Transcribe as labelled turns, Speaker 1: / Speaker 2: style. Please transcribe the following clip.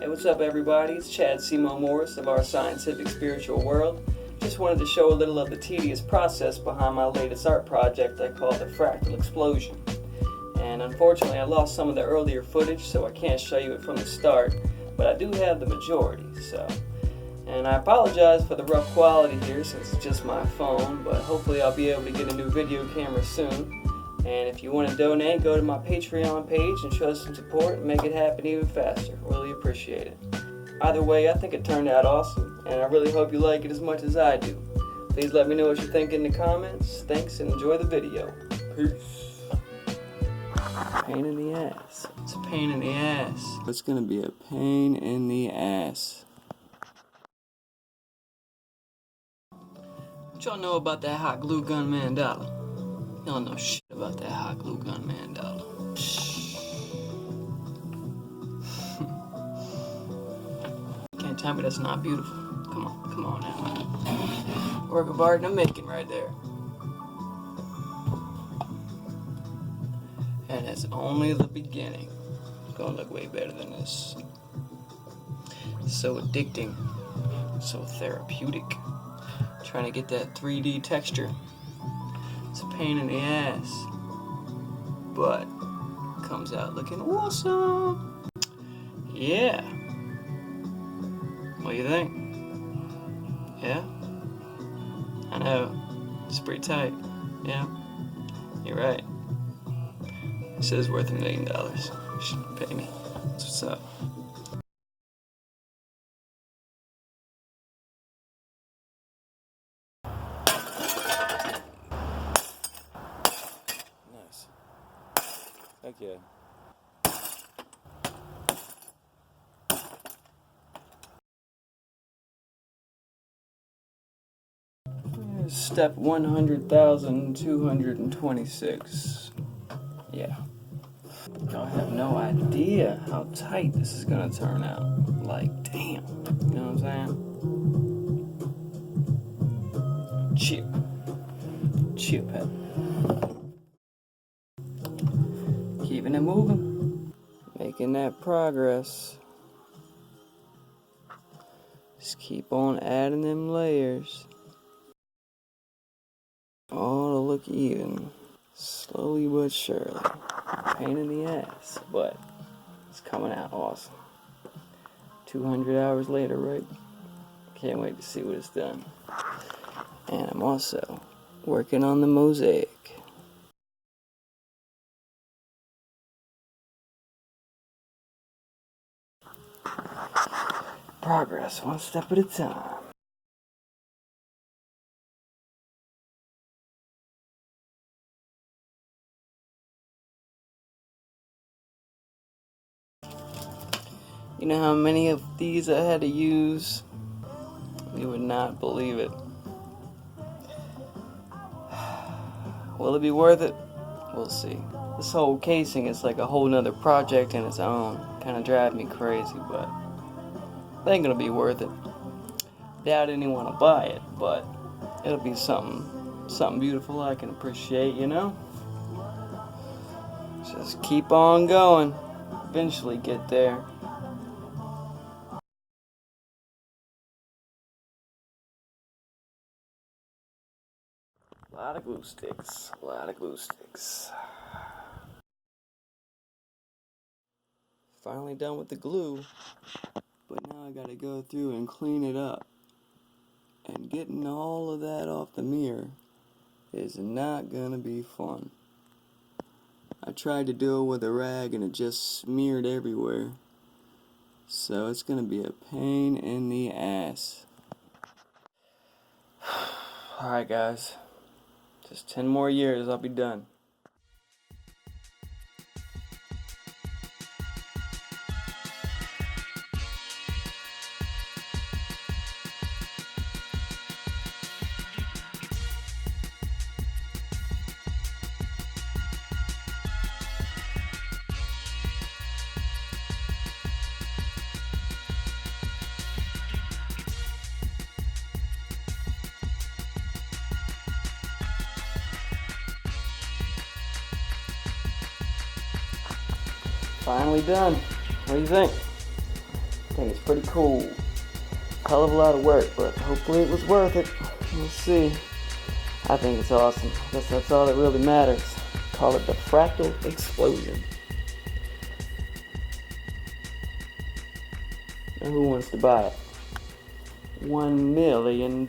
Speaker 1: Hey, what's up everybody? It's Chad Seymour Morris of our Scientific Spiritual World. Just wanted to show a little of the tedious process behind my latest art project I call the Fractal Explosion. And unfortunately I lost some of the earlier footage, so I can't show you it from the start, but I do have the majority, so. And I apologize for the rough quality here since it's just my phone, but hopefully I'll be able to get a new video camera soon. And if you want to donate, go to my Patreon page and show some support and make it happen even faster. Really appreciate it. Either way, I think it turned out awesome, and I really hope you like it as much as I do. Please let me know what you think in the comments. Thanks, and enjoy the video. Peace. Pain in the ass. It's a pain in the ass. It's gonna be a pain in the ass. What y'all know about that hot glue gun mandala? Y'all know shit about that hot glue gun mandala. Can't tell me that's not beautiful. Come on now. Work of art in the making right there. And it's only the beginning. It's gonna look way better than this. So addicting, so therapeutic. Trying to get that 3D texture. It's a pain in the ass, but it comes out looking awesome. Yeah. What do you think? Yeah? I know. It's pretty tight. Yeah? You're right. This is worth $1 million. You should pay me. That's what's up. Nice. Heck yeah. Step 100,226. Yeah. Y'all have no idea how tight this is gonna turn out. Like, damn. You know what I'm saying? Chip head. Keeping it moving. Making that progress. Just keep on adding them layers. All to look even. Slowly but surely. Pain in the ass, but it's coming out awesome. 200 hours later, right? Can't wait to see what it's done. And I'm also working on the mosaic. Progress, one step at a time. You know how many of these I had to use? You would not believe it. Will it be worth it? We'll see. This whole casing is like a whole nother project in its own. Kind of drive me crazy, but it ain't gonna be worth it. Doubt anyone will buy it, but it'll be something beautiful I can appreciate, you know? Just keep on going. Eventually get there. A lot of glue sticks. Finally done with the glue, but now I gotta go through and clean it up. And getting all of that off the mirror is not gonna be fun. I tried to do it with a rag and it just smeared everywhere. So it's gonna be a pain in the ass. Alright guys, just 10 more years, I'll be done. Finally done. What do you think? I think it's pretty cool. Hell of a lot of work, but hopefully it was worth it. We'll see. I think it's awesome. I guess that's all that really matters. Call it the Fractal Explosion. Now who wants to buy it? $1 million.